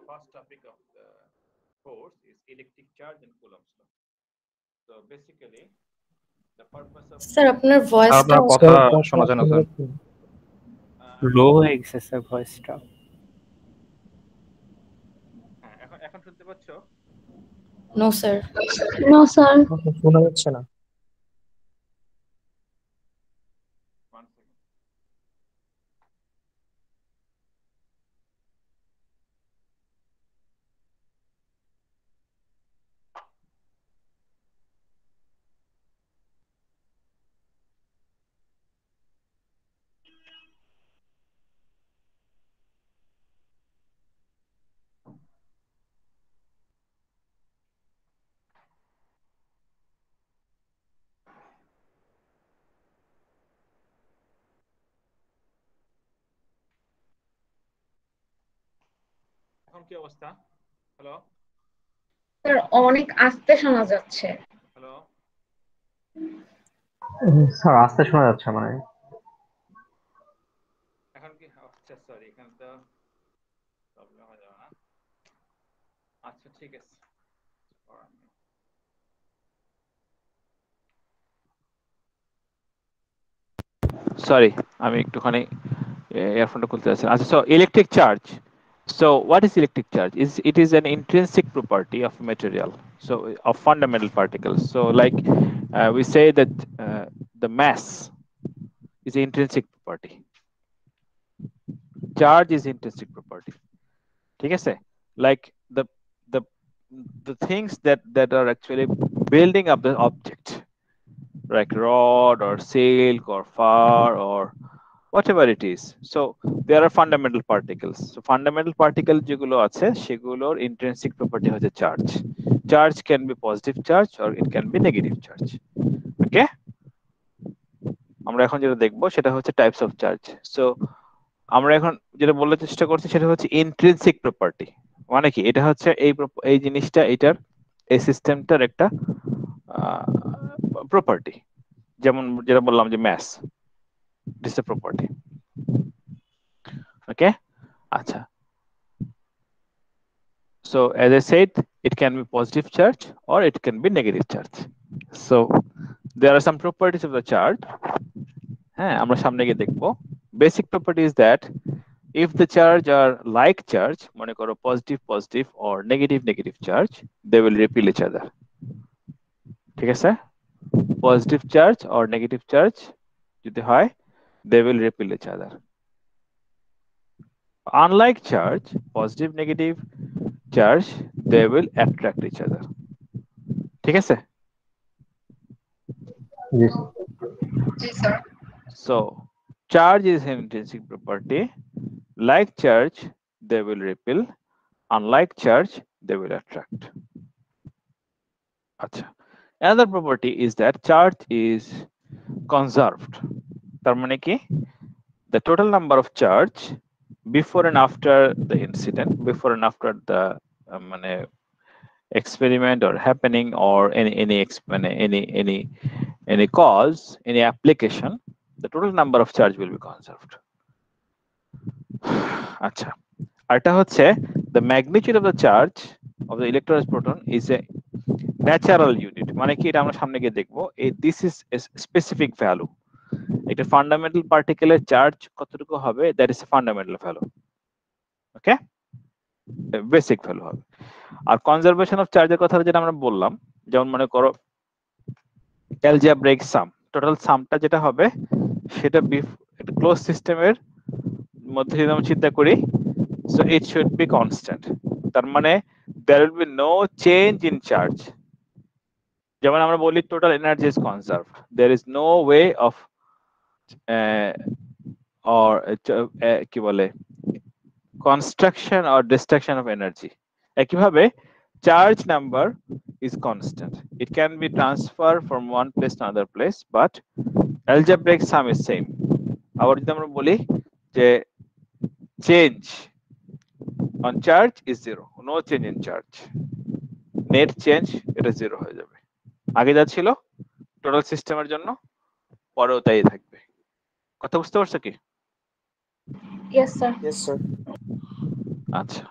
first topic of the course is electric charge and Coulomb's law. So basically, the purpose of sir আপনার ভয়েসটা আপনার কথা শোনা যায় না স্যার। লো হয়ে গেছে স্যার ভয়েসটা। হ্যাঁ, এখন শুনতে পাচ্ছ? No sir. No sir. শোনা যাচ্ছে না। One second. এখন কি অবস্থা? হ্যালো স্যার অনেক আস্তে শোনা যাচ্ছে। হ্যালো স্যার আস্তে শোনা যাচ্ছে মানে। এখন কি? আচ্ছা সরি, এখানে তো প্রবলেম হয়ে যাবে না। আচ্ছা ঠিক আছে, সরি আমি একটুখানি এয়ারফোনটা খুলতে যাচ্ছি। আচ্ছা, so electric charge. So what is electric charge? It is an intrinsic property of material, so of fundamental particles. So like we say that the mass is intrinsic property. Charge is intrinsic property. ঠিক আছে? Like the the things that are actually building up the object, like rod or silk or fur or whatever it is. So there are fundamental particles. So fundamental particle যেগুলো আছে সেগুলোর intrinsic property হচ্ছে charge. Charge can be positive charge or it can be negative charge. Okay? আমরা এখন যেটা দেখবো সেটা হচ্ছে types of charge. So আমরা এখন যেটা বলার চেষ্টা করছি সেটা হচ্ছে intrinsic property. মানে কি? এটা হচ্ছে এই জিনিসটা, এটার এই সিস্টেমটার একটা প্রপার্টি। যেমন যেটা বললাম যে mass, this is a property. Okay? আচ্ছা, so as I said, it can be positive charge or it can be negative charge. So there are some properties of the charge. হ্যাঁ, আমরা সামনে গিয়ে দেখবো। Basic property is that if the charge are like charge, মনে করো positive positive or negative negative charge, they will repel each other. ঠিক আছে? Positive charge or negative charge যদি হয়, they will repel each other. Unlike charge, positive negative charge, they will attract each other. ঠিক আছে? জি sir. So charge is an intrinsic property. Like charge, they will repel. Unlike charge, they will attract. Achha. Another property is that charge is conserved. তার মানে কি? The total number of charge before and after the incident, before and after the experiment or happening or any cause, any application, the total number of charge will be conserved. আচ্ছা, আরটা হচ্ছে the magnitude of the charge of the electron proton is a natural unit. মানে কি? এটা আমরা সামনে গিয়ে দেখবো। This is a specific value. একটা ফান্ডামেন্টাল পার্টিকেলের চার্জ কতটুকু হবে, that is a fundamental value. Okay? Basic value হবে। আর কনজারভেশন অফ চার্জের কথা যেটা আমরা বললাম, যেমন মনে করো অ্যালজেব্রাইক সাম, টোটাল সামটা যেটা হবে সেটা একটা ক্লোজ সিস্টেমের মধ্যে যদি আমরা চিন্তা করি, so it should be constant. তার মানে there will be no change in charge. যেমন আমরা বলি total energy is conserved, there is no way of or কি বলে construction or destruction of energy. একইভাবে charge number is constant, it can be transferred from one place to another place, but algebraic sum is same. আবার যদি আমরা বলি যে change on charge is zero, no change in charge, net change এটা zero হয়ে যাবে। আগে যা ছিল টোটাল সিস্টেমের জন্য পরেও তাই থাকবে। কথা বুঝতে পারছো কি? Yes sir. আচ্ছা,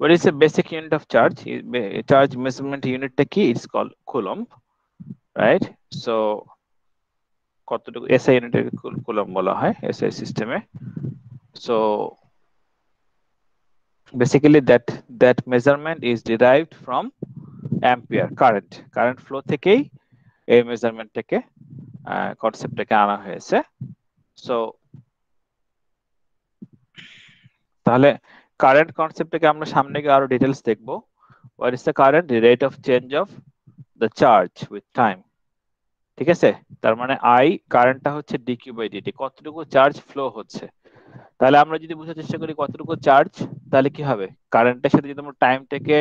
what is the basic unit of charge? Charge measurement unit টা কি? It's called coulomb, right? So কতটুকু SI ইউনিটের coulomb বলা হয় SI সিস্টেমে। So basically that measurement is derived from ampere current flow থেকেই এই মেজারমেন্ট থেকে কনসেপ্টটাকে আনা হয়েছে। সো তাহলে কারেন্ট কনসেপ্টটাকে আমরা সামনে গিয়ে আরো ডিটেইলস দেখব। What is the current? The rate of change of the charge with time. ঠিক আছে, তার মানে আই কারেন্টটা হচ্ছে ডিকিউ বাই ডিটি, কতটুকু চার্জ ফ্লো হচ্ছে। তাহলে আমরা যদি বোঝার চেষ্টা করি কতটুকু চার্জ, তাহলে কি হবে কারেন্টের সাথে যদি আমরা টাইমটাকে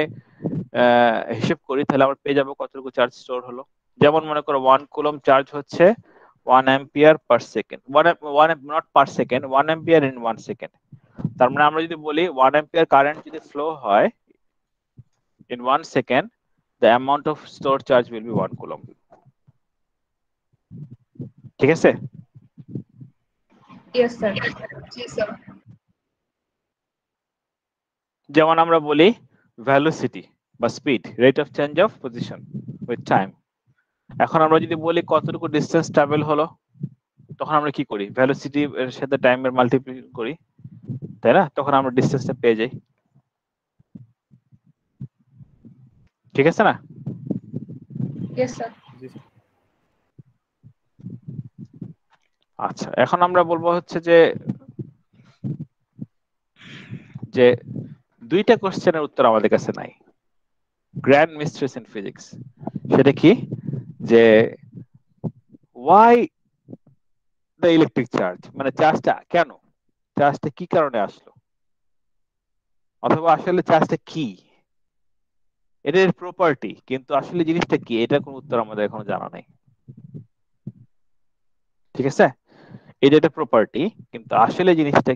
হিসাব করি তাহলে আমরা পেয়ে যাবো কতটুকু চার্জ স্টোর হলো। যেমন মনে করো 1 কুলম চার্জ হচ্ছে 1 ampere per second, 1 not per second, 1 ampere in 1 second. তার মানে আমরা যদি বলি 1 অ্যাম্পিয়ার কারেন্ট যদি ফ্লো হয় in 1 second, the amount of stored charge will be 1 coulomb. ঠিক আছে? Yes sir. জি স্যার। যেমন আমরা বলি ভেলোসিটি বা speed, rate of change of position with time. এখন আমরা যদি বলি কতটুকু ডিসটেন্স ট্রাভেল হলো, তখন আমরা কি করি? ভেলোসিটি এর সাথে টাইমের মাল্টিপ্লাই করি, তাই না? তখন আমরা ডিসটেন্সটা পেয়ে যাই। ঠিক আছে না? Yes sir. আচ্ছা, এখন আমরা বলবো হচ্ছে যে যে দুইটা কোশ্চেনের উত্তর আমাদের কাছে নাই, গ্র্যান্ড মিস্ট্রেস ইন ফিজিক্স। সেটা কি? যে why the electric charge, মানে চার্জটা কেন, চার্জটা কি কারণে আসলো, অথবা আসলে চার্জটা কি, এটার প্রপার্টি, কিন্তু আসলে জিনিসটা কি, এটার কোনো উত্তর আমাদের এখনো জানা নাই। ঠিক আছে, এটা একটা প্রপার্টি, কিন্তু আসলে জিনিসটা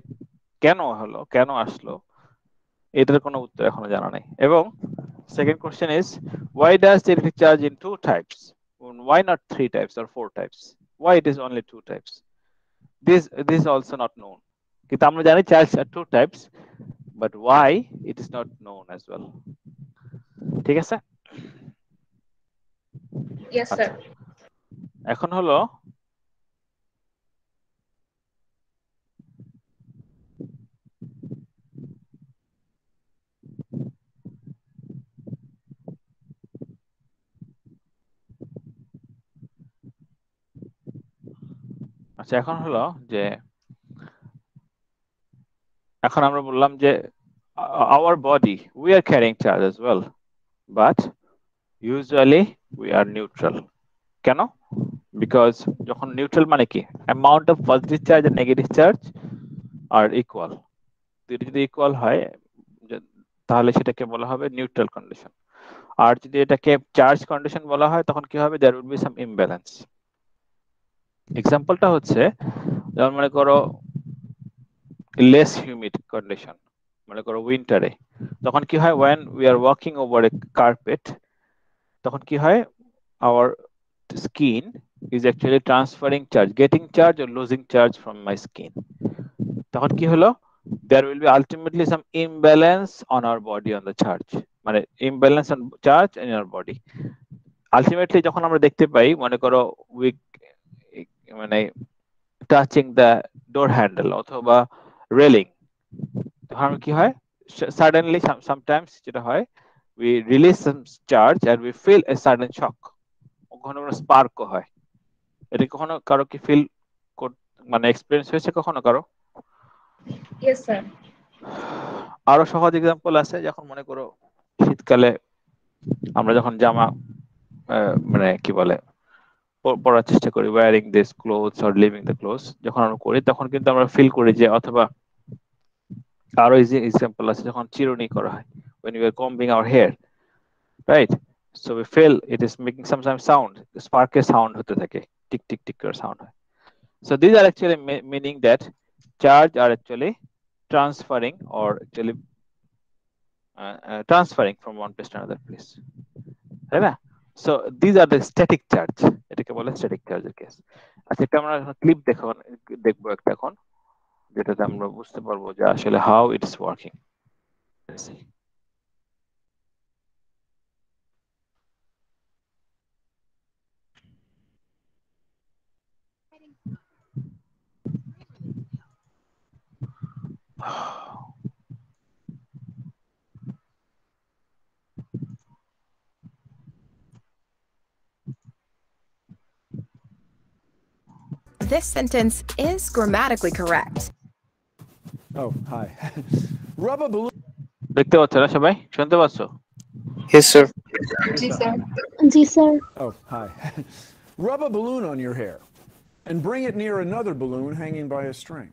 কেন হলো, কেন আসলো, এটার কোনো উত্তর এখনো জানা নাই। এবং second question is why does the electric charge in two types, why not three types or four types, why it is only two types, this is also not known. কিন্তু আমরা জানি charge are two types, but why it is not known as well. ঠিক আছে? Yes sir. এখন হলো আচ্ছা, এখন হলো যে এখন আমরা বললাম যে our body we are carrying charge as well, but usually we are neutral. কেন? বিকজ যখন নিউট্রাল মানে কি, অ্যামাউন্ট অফ পজিটিভ চার্জ আর নেগেটিভ চার্জ আর ইকুয়াল, দুটো যদি ইকুয়াল হয় তাহলে সেটাকে বলা হবে নিউট্রাল কন্ডিশন। আর যদি এটাকে চার্জ কন্ডিশন বলা হয় তখন কি হবে, there will be some imbalance. এক্সাম্পলটা হচ্ছে যেমন মনে করো লেস হিউমিড কন্ডিশন, মনে করো উইন্টারে, তখন কি হয়, when we are walking over a carpet, তখন কি হয়, our skin is actually transferring charge, getting charge or losing charge from my skin. তখন কি হলো, there will be ultimately some imbalance on our body on the charge, মানে imbalance on charge in our body. Ultimately যখন আমরা দেখতে পাই, মনে করো we মানে টাচিং দ্য ডোর হ্যান্ডেল অথবা রেলিং, তখন কি হয়, সাডেনলি সামটাইমস যেটা হয়, we release some charge and we feel a sudden shock, কখনো কোনো স্পার্কও হয়। এটা কখনো কারো কি ফিল মানে এক্সপেরিয়েন্স হয়েছে কখনো কারো? Yes sir. আরো সহজ এক্সাম্পল আছে, যখন মনে করো শীতকালে আমরা যখন জামা মানে কি বলে পরার চেষ্টা করি, wearing this clothes or leaving the clothes, যখন আমরা করি তখন কিন্তু আমরা ফিল করি যে, অথবা আরো ইজি এক্সাম্পল আছে যখন চিরুনি করা হয়, when we are combing our hair, right, so we feel it is making some sound, spark-এর sound হতে থাকে, টিক টিক টিক করে sound হয়। So these are actually meaning that charge are actually transferring or actually transferring from one place to another place, তাই না? So these are the static charge, এটাকে বলে static charge এর case. আচ্ছা, এটা আমরা ক্লিপ দেখবো একটা এখন, যেটাতে আমরা বুঝতে পারবো যে আসলে how it is working. Let's see. This sentence is grammatically correct. Oh, hi. Rub a balloon. দেখতে পাচ্ছ না সবাই? শুনতে পাচ্ছ? Yes, sir. জি স্যার জি sir Oh, hi. Rub a balloon on your hair and bring it near another balloon hanging by a string.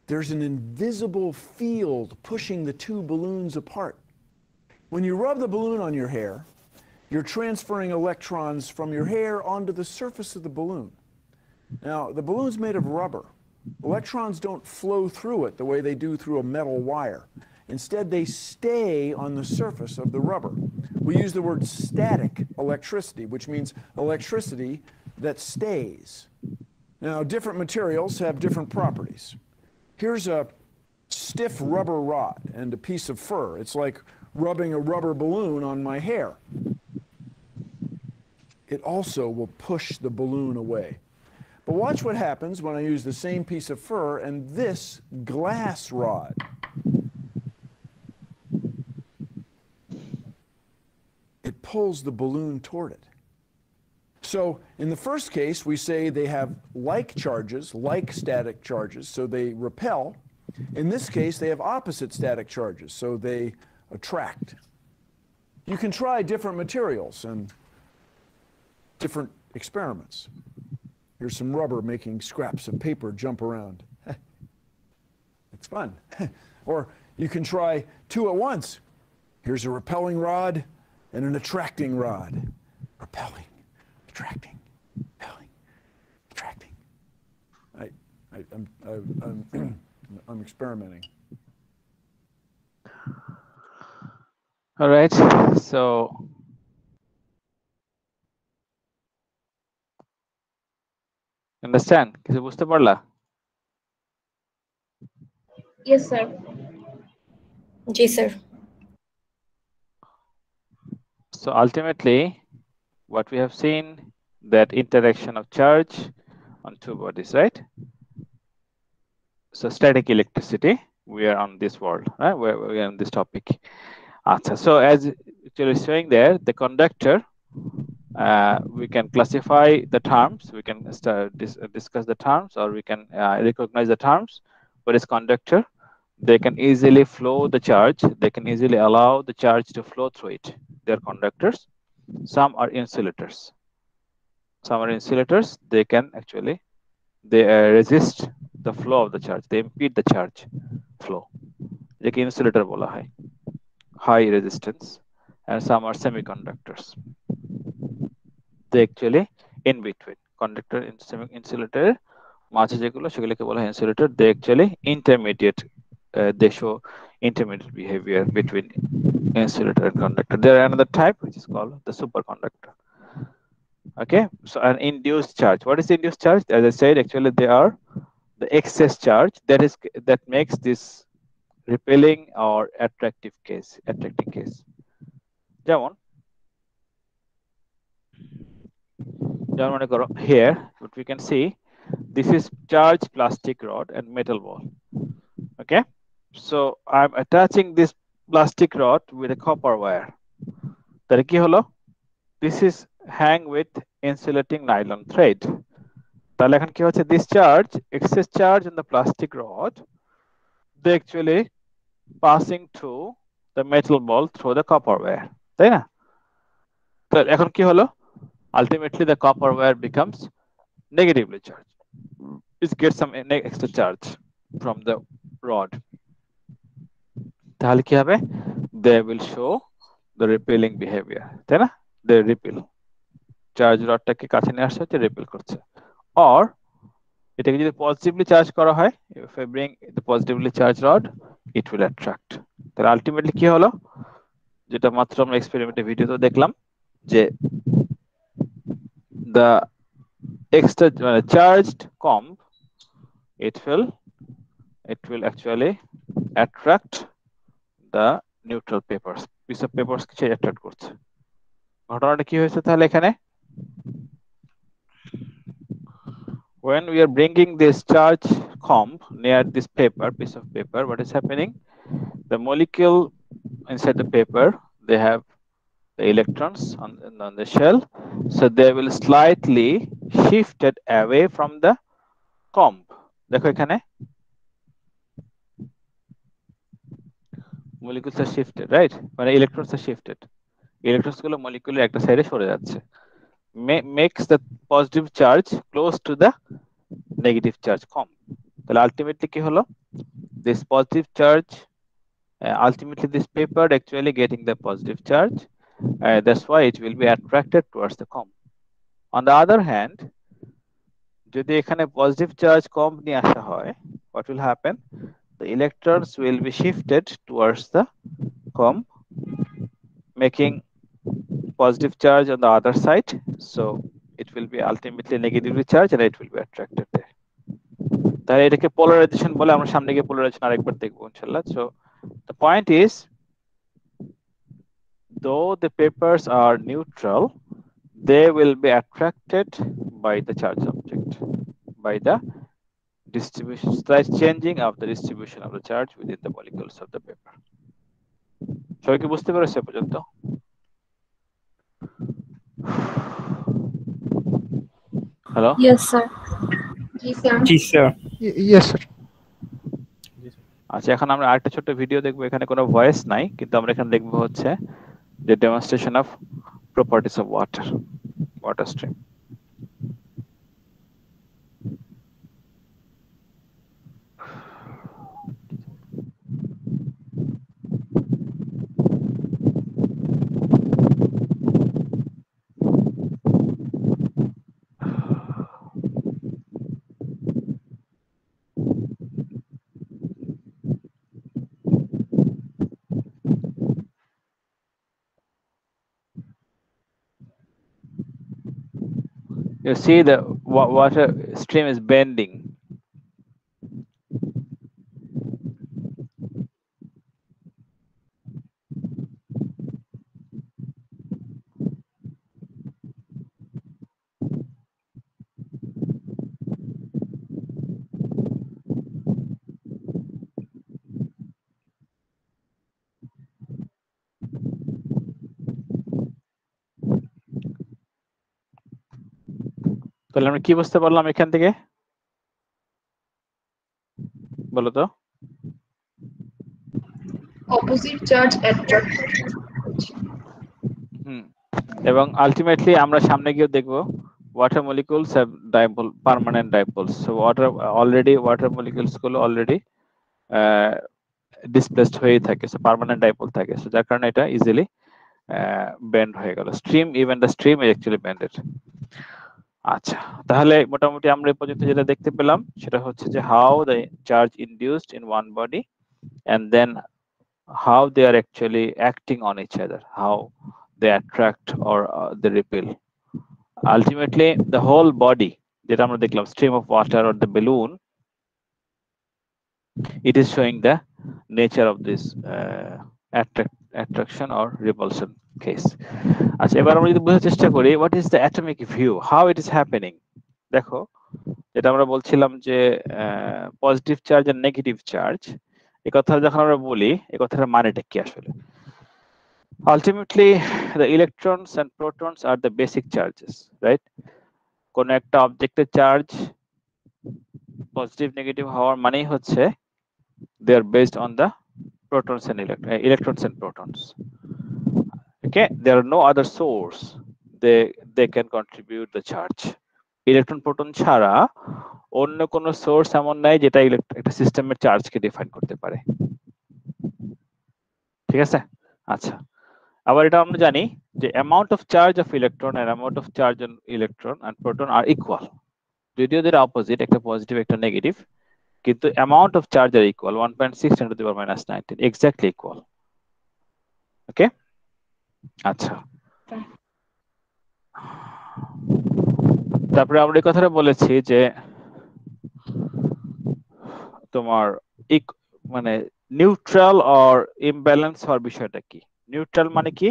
There's an invisible field pushing the two balloons apart. When you rub the balloon on your hair, you're transferring electrons from your hair onto the surface of the balloon. Now, the balloon's made of rubber. Electrons don't flow through it the way they do through a metal wire. Instead, they stay on the surface of the rubber. We use the word static electricity, which means electricity that stays. Now, different materials have different properties. Here's a stiff rubber rod and a piece of fur. It's like rubbing a rubber balloon on my hair. It also will push the balloon away. But watch what happens when I use the same piece of fur and this glass rod. It pulls the balloon toward it. So in the first case, we say they have like charges, like static charges, so they repel. In this case, they have opposite static charges, so they attract. You can try different materials and different experiments. Here's some rubber making scraps of paper jump around. It's fun. Or you can try two at once. Here's a repelling rod and an attracting rod. Repelling, attracting, repelling, attracting. I'm experimenting. All right. So understand? কিছু বুঝতে পারলা? Yes sir জি sir So ultimately, what we have seen, that interaction of charge on two bodies, right? So static electricity, we are on this world, right? We are on this topic. So as actually showing there, the conductor, we can classify the terms, we can discuss the terms, or we can recognize the terms. What is conductor? They can easily flow the charge, they can easily allow the charge to flow through it. They are conductors. Some are insulators. Some are insulators, they can actually, they resist the flow of the charge, they impede the charge flow. যেটাকে insulator বলা হয়, high resistance. And some are semiconductors, they actually in between. Conductor and insulator মাঝে যেগুলো সেগুলোকে বলা হয় insulator. They actually intermediate, they show intermediate behavior between insulator and conductor. There are another type which is called the superconductor. Okay, so an induced charge. What is induced charge? As I said, actually they are the excess charge that makes this repelling or attracting case. যেমন মনে করো here, what we can see, this is charged plastic rod and metal ball. Okay, so I'm attaching this plastic rod with a copper wire. তাহলে কি হলো? This is hang with insulating nylon thread. তাহলে এখন কি হচ্ছে? This charge, excess charge in the plastic rod, they actually passing through the metal ball through the copper wire. তাই না? তো এখন কি হলো? Ultimately the copper wire becomes negatively charged. It gets some extra charge from the rod. তাহলে কি হবে? They will show the repelling behavior. তাই না? They repel. চার্জ রডটাকে কাছে নিয়ে আসছে, হচ্ছে রিপেল করছে। or এটাকে যদি পজিটিভলি চার্জ করা হয়, if I bring the positively charged rod, it will attract. তাহলে আলটিমেটলি কি হলো? যেটা মাত্র আমরা এক্সপেরিমেন্টের ভিডিওতে দেখলাম, যে the extra charged comb, it will actually attract the neutral papers. Piece of papers K attract করছে। ঘটনাটা কি হয়েছে তাহলে এখানে? When we are bringing this charge comb near this piece of paper, what is happening? The molecule inside the paper, they have the electrons on the shell, so they will slightly shifted away from the comb. দেখো এখানে molecules are shifted, right? মানে electrons are shifted. Electrons গুলো molecule একটা সাইডে সরে যাচ্ছে, makes the positive charge close to the negative charge comb. তাহলে ultimately কি হলো? This positive charge, ultimately this paper actually getting the positive charge. That's why it will be attracted towards the comb. On the other hand, যদি এখানে positive charge comb নিয়ে আসা হয়, what will happen? The electrons will be shifted towards the comb, making positive charge on the other side. So it will be ultimately negatively charged and it will be attracted there. তাহলে এটাকে polarization বলে, আমরা সামনে গিয়ে polarization আরেকবার দেখবো ইনশাআল্লাহ. So the point is, though the papers are neutral, they will be attracted by the charge object, by the distribution, slight changing of the distribution of the charge within the molecules of the paper. সবাই কি বুঝতে পেরেছে পর্যন্ত? Hello? Yes, sir. জি sir. জি sir. Yes, sir. আচ্ছা, এখন আমরা আরেকটা ছোট্ট ভিডিও দেখবো। এখানে কোনো ভয়েস নাই, কিন্তু আমরা এখানে দেখবো হচ্ছে the demonstration of properties of water stream. You see the water stream is bending. তাহলে আমরা কি বুঝতে পারলাম এখান থেকে? বলো তো। Opposite charge attract. এবং আলটিমেটলি আমরা সামনে গিয়ে দেখবো water molecules have dipole, permanent dipoles. So water molecules গুলো already displaced হয়ে থাকে, so permanent dipole থাকে, so যার কারণে এটা easily bend হয়ে গেল. Even the stream is actually bended. আচ্ছা, তাহলে মোটামুটি আমরা এই পর্যন্ত যেটা দেখতে পেলাম সেটা হচ্ছে যে how the charge induced in one body and then how they are actually acting on each other, how they attract or they repel. Ultimately the whole body, যেটা আমরা দেখলাম stream of water or the balloon, it is showing the nature of this attraction or repulsion case. আচ্ছা, এবার আমরা যদি বোঝার চেষ্টা করি what is the atomic view, how it is happening. দেখো, যেটা আমরা বলছিলাম যে পজিটিভ চার্জ আর নেগেটিভ চার্জ, এই কথা যখন আমরা বলি, এই কথার মানেটা কি আসলে? Ultimately the electrons and protons are the basic charges, right? কোন একটা অবজেক্টের চার্জ পজিটিভ নেগেটিভ হওয়ার মানেই হচ্ছে they are based on the protons and electrons and protons. Okay, there are no other source they can contribute the charge. Electron proton ছাড়া অন্য কোন source এমন নাই যেটা একটা সিস্টেমের চার্জকে ডিফাইন করতে পারে। ঠিক আছে? আচ্ছা, আবার এটা আমরা জানি যে amount of charge of electron and amount of charge on electron and proton are equal. যদিও এদের অপোজিট, একটা পজিটিভ একটা নেগেটিভ, কিন্তু amount of charge are equal 1.6 × 10⁻⁹ exactly equal. Okay, আচ্ছা, তারপরে আমরা এই কথাটা বলেছি যে তোমার মানে নিউট্রাল অর ইমব্যালেন্স হওয়ার বিষয়টা কি? নিউট্রাল মানে কি,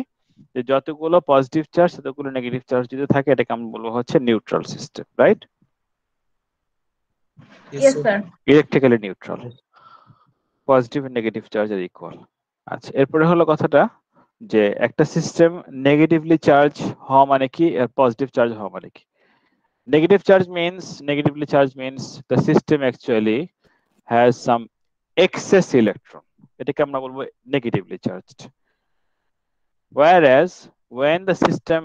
যে যতগুলো পজিটিভ চার্জ ততগুলো নেগেটিভ চার্জ যদি থাকে এটাকে আমরা বলবো হচ্ছে neutral system, right? Yes sir. Electrically neutral, positive and negative charge are equal. আচ্ছা, এরপরে হলো কথাটা যে একটা সিস্টেম নেগেটিভলি চার্জ হওয়া মানে কি আর পজিটিভ চার্জ হওয়া মানে কি? Negatively charged means the system actually has some excess electron. এটাকে আমরা বলবো negatively charged. Whereas when the system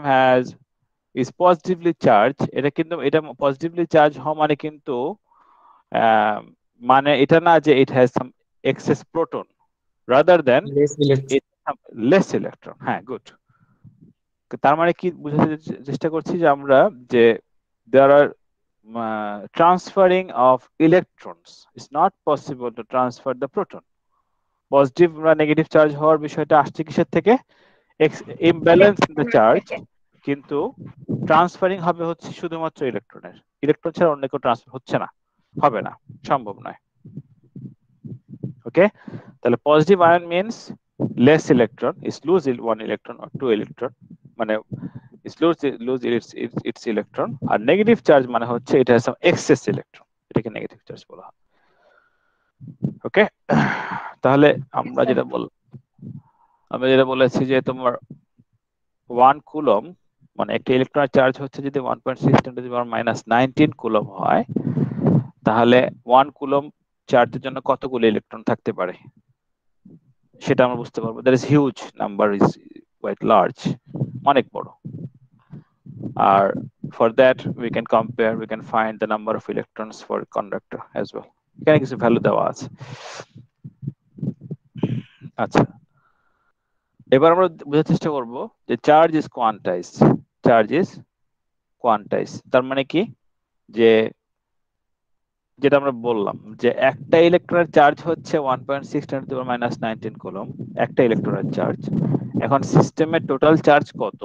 is positively charged, এটা positively charged হওয়া মানে কিন্তু মানে এটা না যে it has some excess proton, rather than it has less electron. হ্যাঁ, গুড। তার মানে কি বুঝাতে চেষ্টা করছি যে আমরা যে there are transferring of electrons. It's not possible to transfer the proton. Positive বা নেগেটিভ চার্জ হওয়ার বিষয়টা আসছে কিসের থেকে? ইমব্যালেন্স ইন দ্য চার্জ, কিন্তু ট্রান্সফারিং হবে হচ্ছে শুধুমাত্র ইলেকট্রনের। ইলেকট্রন ছাড়া অন্য কেউ ট্রান্সফার হচ্ছে না, হবে না, সম্ভব নয়। ওকে, তাহলে positive ion means less electron, is lose one electron or two electron, মানে is lose its electron, আর নেগেটিভ চার্জ মানে হচ্ছে এটা has some excess electron, এটাকে নেগেটিভ চার্জ বলা হয়। ওকে, তাহলে আমরা যেটা বলেছি যে তোমার 1 কুলম মানে একটা ইলেকট্রনের চার্জ হচ্ছে যদি 1.6 × 10⁻⁹ কুলম হয়, তাহলে 1 কুলম চার্জের জন্য কতগুলো ইলেকট্রন থাকতে পারে সেটা আমরা বুঝতে পারবো। That is huge number, is quite large, অনেক বড়। আর for that we can compare, we can find the number of electrons for conductor as well. এখানে কিছু ভ্যালু দেওয়া আছে। আচ্ছা, এবার আমরা বোঝার চেষ্টা করব যে চার্জ ইজ কোয়ান্টাইজড। তার মানে কি, যে যেটা আমরা বললাম যে একটা ইলেকট্রনের চার্জ হচ্ছে 1.6 × 10⁻⁹ কুলম, একটা ইলেকট্রনের চার্জ। এখন সিস্টেমের টোটাল চার্জ কত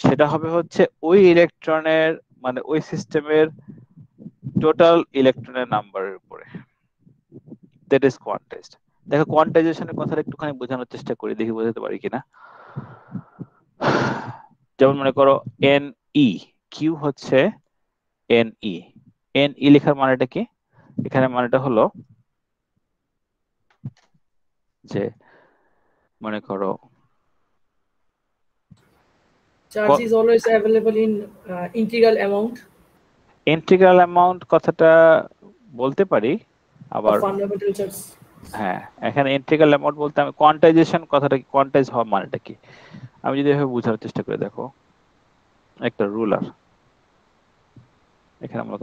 সেটা হবে হচ্ছে ওই ইলেকট্রনের মানে ওই সিস্টেমের টোটাল ইলেকট্রনের নাম্বারের উপরে। That is quantised. দেখো, কোয়ান্টাইজেশনের কথাটা একটুখানি বোঝানোর চেষ্টা করি, দেখি বোঝাতে পারি কিনা। যেমন মনে করো NE, কিউ হচ্ছে NE। NE লেখার মানেটা কি? এখানে মানেটা হলো যে মনে করো charge is always available in integral amount. Integral amount কথাটা বলতে পারি, আবার Fundamental charge. হ্যাঁ, এখানে ইন্টিগ্রাল অ্যামাউন্ট বলতে আমি কোয়ান্টাইজেশন কথাটা কি, কোয়ান্টাইজ হওয়া মানেটা কি আমি যদি এভাবে বোঝার চেষ্টা করে, দেখো একটা রুলার, এখানে আমরা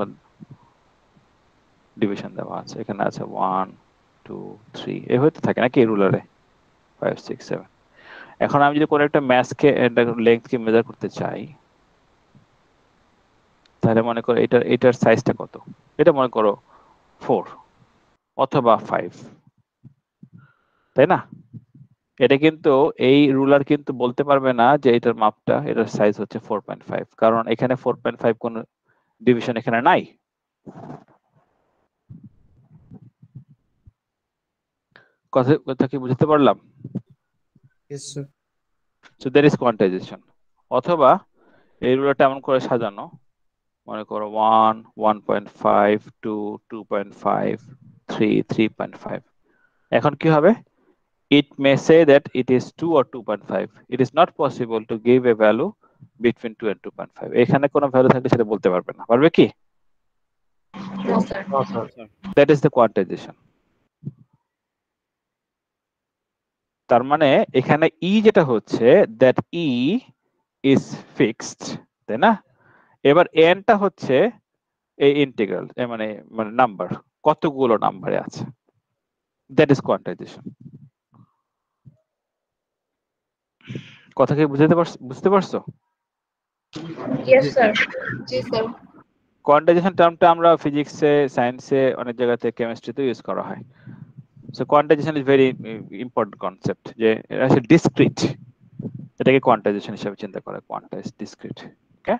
ডিভিশন দেওয়া আছে, এখানে আছে 1 2 3 এভাবে তো থাকে নাকি রুলারে, 5 6 7। এখন আমি যদি কোনো একটা ম্যাচকে লেন্থকে মেজার করতে চাই, তাহলে মনে করো এটার সাইজটা কত, এটা মনে করো 4 অথবা 5, তাই না? এটা কিন্তু এই রুলার কিন্তু বলতে পারবে না যে এটার মাপটা, এটার সাইজ হচ্ছে 4.5, কারণ এখানে 4.5 কোন ডিভিশন এখানে নাই। কথা কি বুঝতে পারলাম? Yes, sir. So there is quantization. অথবা এই রুলারটা এমন করে সাজানো, মনে করো 1 1.5 2 2.5 3 3.5। এখন কি হবে? It may say that it is 2 or 2.5. It is not possible to give a value between 2 and 2.5. এখানে কোনো ভ্যালু থাকলে সেটা বলতে পারবে না, পারবে কি? No, sir. No, sir. That is the quantization. তার মানে এখানে E যেটা হচ্ছে, that E is fixed, তাই না? এবার n টা হচ্ছে এই ইন্টিগ্রাল, মানে নাম্বার, কতগুলো নাম্বারে আছে, that is quantization. কথা কি বুঝতে পারছো? Yes, sir. Yes, sir. Quantization টার্মটা আমরা ফিজিক্সে, সায়েন্সে, অনেক জায়গাতে, কেমিস্ট্রিতে ইউজ করা হয়। So quantization is very important concept, যে এটা হচ্ছে ডিসক্রিট, এটাকে কোয়ান্টাইজেশন হিসেবে চিন্তা করে, কোয়ান্টাইজ ডিসক্রিট। ওকে,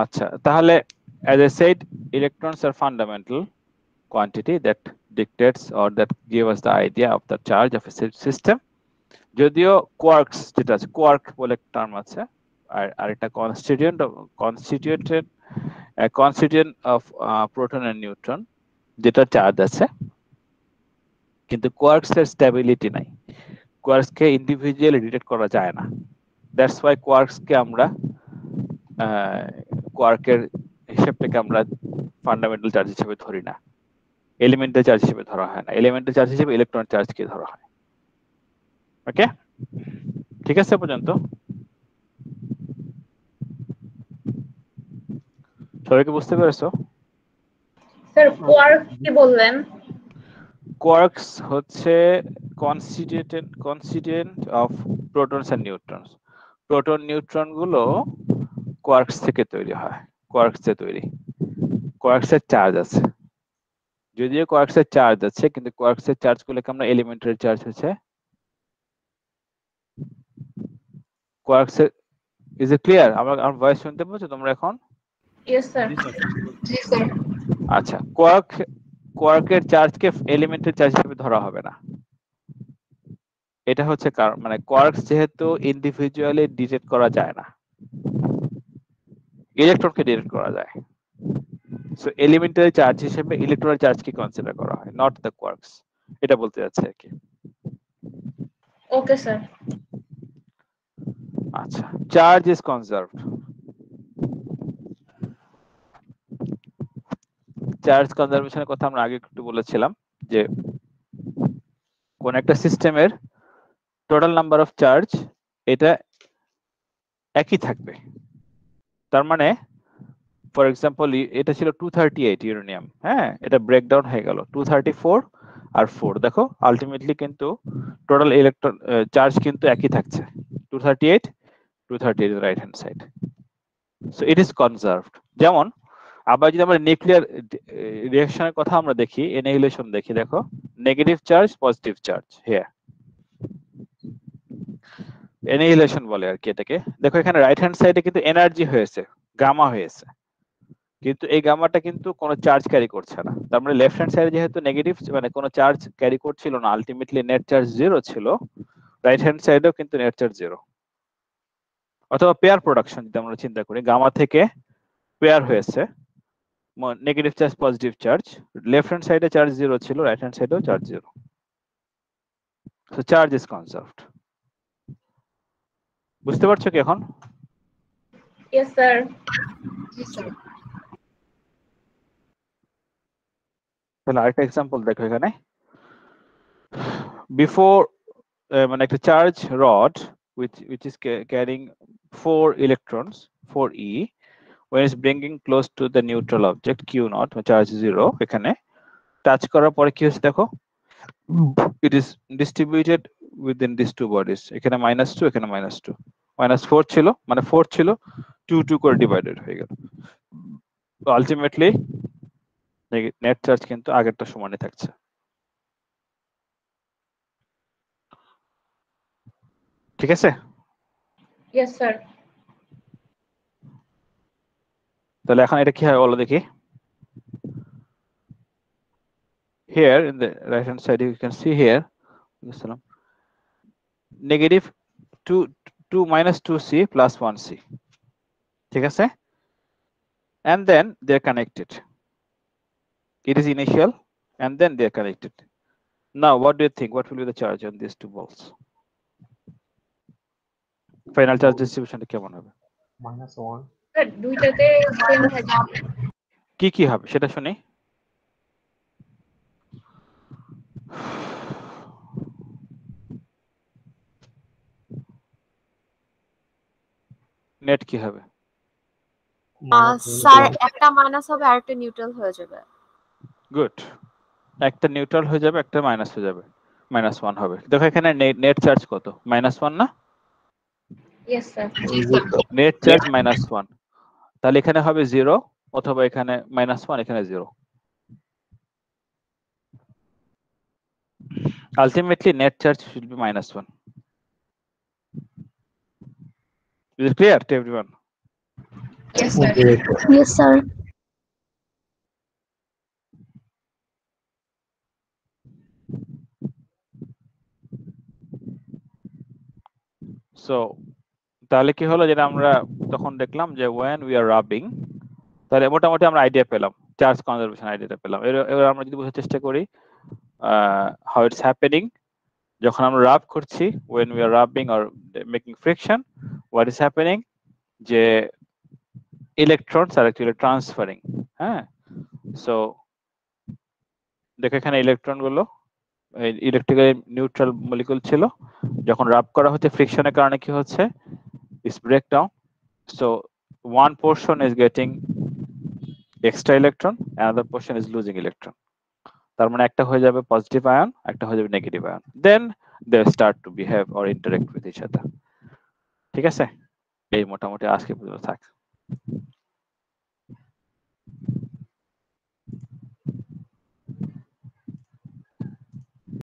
আচ্ছা, তাহলে as I said, electrons are fundamental quantity that dictates or that give us the idea of the charge of a system. যদিও quarks যেটা আছে, quark বলে টার্ম আছে, আর একটা constituent of proton and neutron যেটা charge আছে, কিন্তু quarks এর স্টেবিলিটি নাই, quarks কে ইন্ডিভিজুয়ালি ডিটেক্ট করা যায় না। দ্যাটস ওয়াই quarks কে আমরা কোয়ার্কের হিসাবটাকে আমরা ফান্ডামেন্টাল চার্জ হিসেবে ধরি না, এলিমেন্টাল চার্জ হিসেবে ধরা হয় না, এলিমেন্টাল চার্জ হিসেবে ইলেকট্রন চার্জকে ধরা হয়। ওকে, ঠিক আছে পর্যন্ত? সবাইকে বুঝতে পেরেছো? স্যার কোয়ার্ক কি বললেন? কোয়ার্কস হচ্ছে constituent of protons and neutrons. Proton neutron গুলো কোয়ার্কস থেকে তৈরি হয়, কোয়ার্কস এ তৈরি। কোয়ার্কস এর চার্জ আছে, যদিও কোয়ার্কস এর চার্জ আছে, কিন্তু কোয়ার্কস এর চার্জ গুলোকে আমরা এলিমেন্টারি চার্জ হচ্ছে কোয়ার্কস এর। Is it clear? আমার ভয়েস শুনতে পাচ্ছো তোমরা এখন? Yes sir. জি স্যার। আচ্ছা, কোয়ার্কের চার্জকে এলিমেন্টারি চার্জ হিসেবে ধরা হবে না। এটা হচ্ছে কারণ, মানে কোয়ার্কস যেহেতু ইন্ডিভিজুয়ালি ডিটেক্ট করা যায় না, ইলেকট্রনকে ডিটেক্ট করা যায়, সো এলিমেন্টারি চার্জ হিসেবে ইলেকট্রনের চার্জকে কনসিডার করা হয়, নট দ্য কোয়ার্কস। এটা বলতে যাচ্ছে আর কি। Okay sir. আচ্ছা, চার্জ ইজ কনজার্ভড। চার্জ কনজারভেশনের কথা আমরা আগে একটু বলেছিলাম যে কোন একটা সিস্টেমের টোটাল নাম্বার অফ চার্জ এটা একই থাকবে। তার মানে ফর এক্সাম্পল এটা ছিল 238 ইউরেনিয়াম, হ্যাঁ, এটা ব্রেকডাউন হয়ে গেল 234 আর 4। দেখো আলটিমেটলি কিন্তু টোটাল ইলেকট্রন চার্জ কিন্তু একই থাকছে, 238 right hand side. So it is conserved. যেমন আবার যদি আমরা নিউক্লিয়ার রিঅ্যাকশনের কথা আমরা দেখি, অ্যানিহিলেশন দেখি, দেখো negative charge positive charge, here annihilation বলে আর কি এটাকে। দেখো এখানে রাইট হ্যান্ড সাইডে কিন্তু এনার্জি হয়েছে, গামা হয়েছে, কিন্তু এই গামাটা কিন্তু কোনো চার্জ ক্যারি করছে না। তার মানে লেফট হ্যান্ড সাইডে যেহেতু নেগেটিভ, মানে কোনো চার্জ ক্যারি করছিল না, আলটিমেটলি নেট চার্জ 0 ছিল, রাইট হ্যান্ড সাইডেও কিন্তু নেট চার্জ 0। অথবা পেয়ার প্রোডাকশন যদি আমরা চিন্তা করি, গামা থেকে পেয়ার হয়েছে, negative charge positive charge, left hand সাইডে চার্জ 0 ছিল, রাইট হ্যান্ড সাইডেও charge 0। So charge is conserved. বুঝতে পারছো কি এখন? Yes sir. জি স্যার। তাহলে আরেকটা एग्जांपल দেখো এখানে, বিফোর মানে একটা charge rod which is carrying 4 electrons 4e when it's bringing close to the neutral object q0 charge 0, এখানে টাচ করার পরে কি হচ্ছে দেখো, it is distributed within these two bodies, এখানে -2 এখানে -2, -4 ছিল, মানে 4 ছিল 2 করে ডিভাইডেড হয়ে গেল। তো আলটিমেটলি নেট চার্জ কিন্তু আগেরটা সমানই থাকছে। ঠিক আছে? Yes sir. তাহলে এখন এটা কি হয় বলো দেখি। Here in the right hand side you can see here negative 2 minus 2c plus 1c, ঠিক আছে, and then they are connected. It is initial and then they are connected. Now what do you think, what will be the charge on these two balls? Final charge distribution কেমন হবে? -1 sir দুইটাতে same থাকবে। কি কি হবে সেটা শুনি। Net কি হবে? স্যার একটা মাইনাস হবে আর একটা নিউট্রাল হয়ে যাবে। গুড, একটা নিউট্রাল হয়ে যাবে, একটা মাইনাস হয়ে যাবে, -1 হবে। দেখো এখানে নেট চার্জ কত? -1 না? Yes sir. নেট চার্জ -1, তাহলে এখানে হবে 0 অথবা এখানে -1 এখানে 0। Ultimately net charge should be -1. Is it clear to everyone? Yes sir. Yes sir. So তাহলে কি হলো, যেটা আমরা তখন দেখলাম যে when we are rubbing, তাহলে মোটামুটি আমরা আইডিয়া পেলাম, চার্জ কনজারভেশন আইডিয়াটা পেলাম। এবার আমরা যদি বোঝার চেষ্টা করি how it's happening, যখন আমরা রাব করছি, when we are rubbing or making friction, what is happening, যে electrons are actually transferring, হ্যাঁ। সো দেখো এখানে ইলেকট্রন গুলো ইলেকট্রিক্যালি নিউট্রাল মলিকিউল ছিল, যখন রাব করা হচ্ছে ফ্রিকশনের কারণে কি হচ্ছে, is breakdown. So one portion is getting extra electron, another portion is losing electron. তার মানে একটা হয়ে যাবে পজিটিভ আয়ন, একটা হয়ে যাবে negative ion, then they start to behave or interact with each other. ঠিক আছে, এই মোটামুটি আজকে পর্যন্ত থাক।